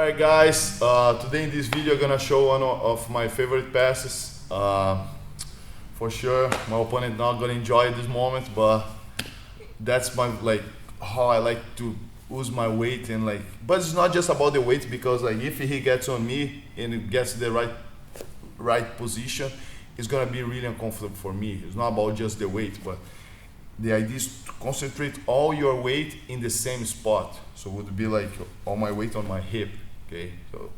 Alright guys, today in this video I'm gonna show one of my favorite passes. For sure my opponent not gonna enjoy this moment, but that's my how I like to use my weight and but it's not just about the weight, because if he gets on me and it gets the right position, it's gonna be really uncomfortable for me. It's not about just the weight, but the idea is to concentrate all your weight in the same spot. So it would be all my weight on my hip, okay? So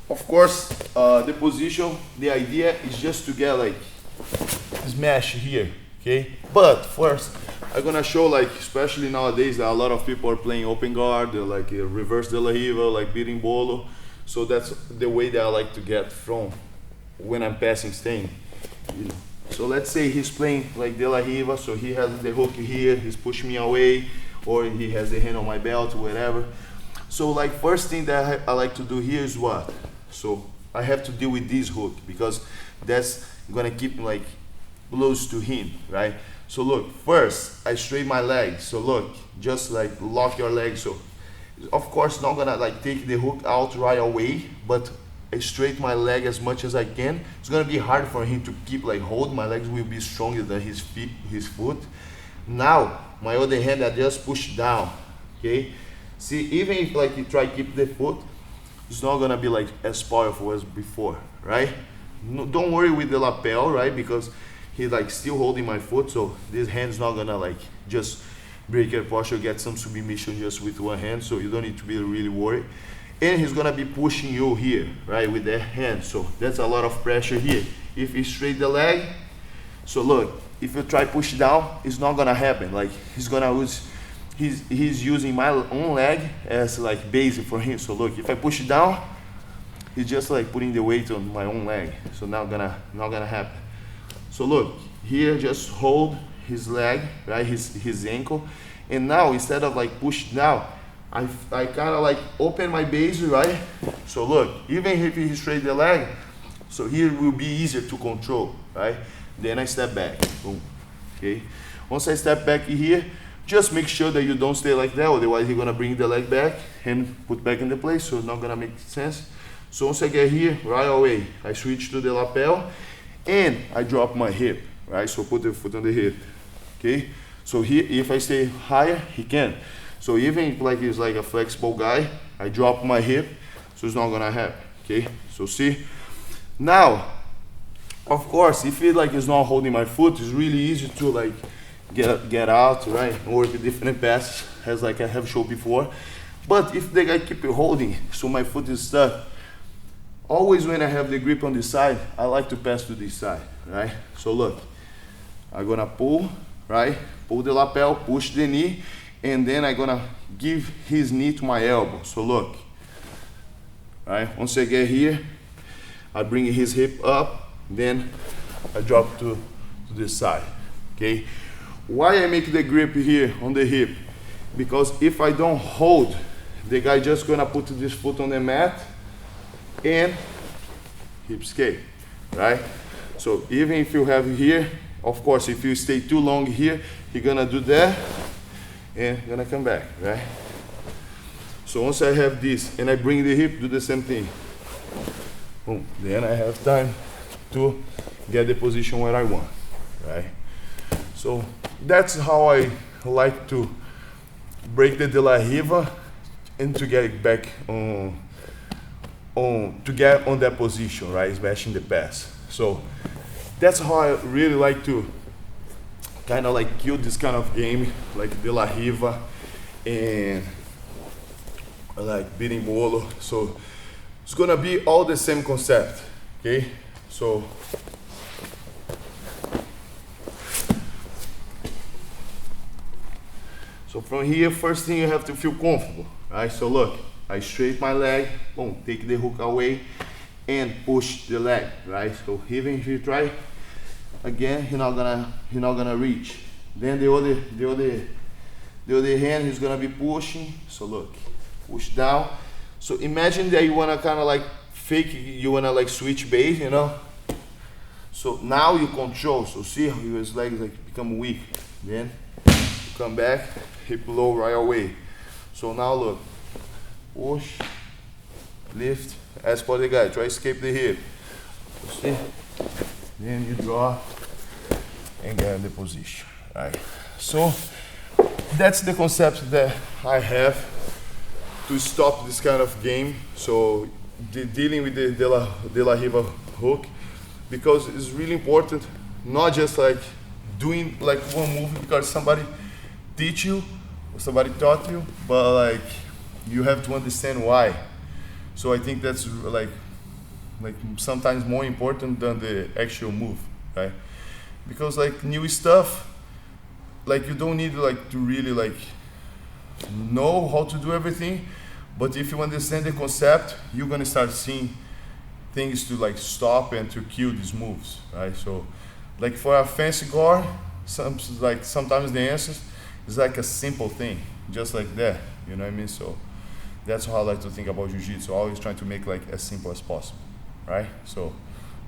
of course, the position, the idea is just to get smash here, okay? But first, I'm gonna show especially nowadays that a lot of people are playing open guard, they're reverse de la riva, beating bolo. So that's the way that I like to get from when I'm passing staying. So let's say he's playing de la riva, so he has the hook here, he's pushing me away, or he has the hand on my belt, whatever. So first thing that I like to do here is what? So I have to deal with this hook, because that's gonna keep me close to him, right? So look, first I straighten my legs. So look, just lock your legs. So of course not gonna take the hook out right away, but I straighten my leg as much as I can. It's gonna be hard for him to keep hold. My legs will be stronger than his foot. Now my other hand, I just push down, okay? See, even if you try to keep the foot, it's not gonna be as powerful as before, right? No, don't worry with the lapel, right? Because he's still holding my foot, so this hand's not gonna just break your posture, get some submission just with one hand, so you don't need to be really worried. And he's gonna be pushing you here, right, with that hand. So that's a lot of pressure here. If you straight the leg, so look, if you try push down, it's not gonna happen. He's gonna use, he's using my own leg as base for him. So look, if I push down, he's just putting the weight on my own leg. So not gonna happen. So look, here just hold his leg, right, his ankle. And now instead of push down, I kind of open my base, right? So look, even if he straight the leg, so here will be easier to control, right? Then I step back, boom, okay? Once I step back here, just make sure that you don't stay like that, otherwise you're gonna bring the leg back and put back in the place, so it's not gonna make sense. So once I get here, right away, I switch to the lapel and I drop my hip, right? So put the foot on the hip, okay? So here, if I stay higher, he can. So even if he's a flexible guy, I drop my hip, so it's not gonna happen, okay? So see, now, of course, if it is not holding my foot, it's really easy to get out, right? Or with different passes, as I have shown before. But if the guy keep holding, so my foot is stuck, always when I have the grip on this side, I like to pass to this side, right? So look, I'm gonna pull, right? Pull the lapel, push the knee, and then I'm gonna give his knee to my elbow. So look, right? Once I get here, I bring his hip up, then I drop to this side, okay? Why I make the grip here on the hip? Because if I don't hold, the guy just gonna put this foot on the mat and hip escape, right? So even if you have here, of course, if you stay too long here, you're gonna do that and gonna come back, right? So once I have this and I bring the hip, do the same thing. Boom. Then I have time to get the position where I want, right? So that's how I like to break the de la riva and to get back to get on that position, right? Smashing the pass. So that's how I really like to kind of kill this kind of game, de la riva and beating bolo. So it's gonna be all the same concept, okay? So from here, first thing you have to feel comfortable, right? So look, I straighten my leg, boom, take the hook away and push the leg, right? So even if you try again, you're not gonna reach. Then the other hand is gonna be pushing. So look, push down. So imagine that you wanna kind of fake, you wanna switch base, you know? So now you control. So see how his legs become weak. Then you come back, hip low right away. So now look, push, lift. As for the guy, try to escape the hip. See? Then you drop and get in the position. Right? So that's the concept that I have to stop this kind of game. So dealing with the De La Riva hook, because it's really important, not just like doing like one move because somebody teach you or somebody taught you, but like you have to understand why. So I think that's like sometimes more important than the actual move, right? Because like new stuff, like you don't need like to really like know how to do everything, but if you understand the concept, you're gonna start seeing things to like stop and to kill these moves, right? So like for a fancy guard, sometimes the answer is like a simple thing, just like that, you know what I mean? So that's how I like to think about jiu-jitsu, always trying to make like as simple as possible, right? So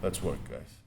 let's work, guys.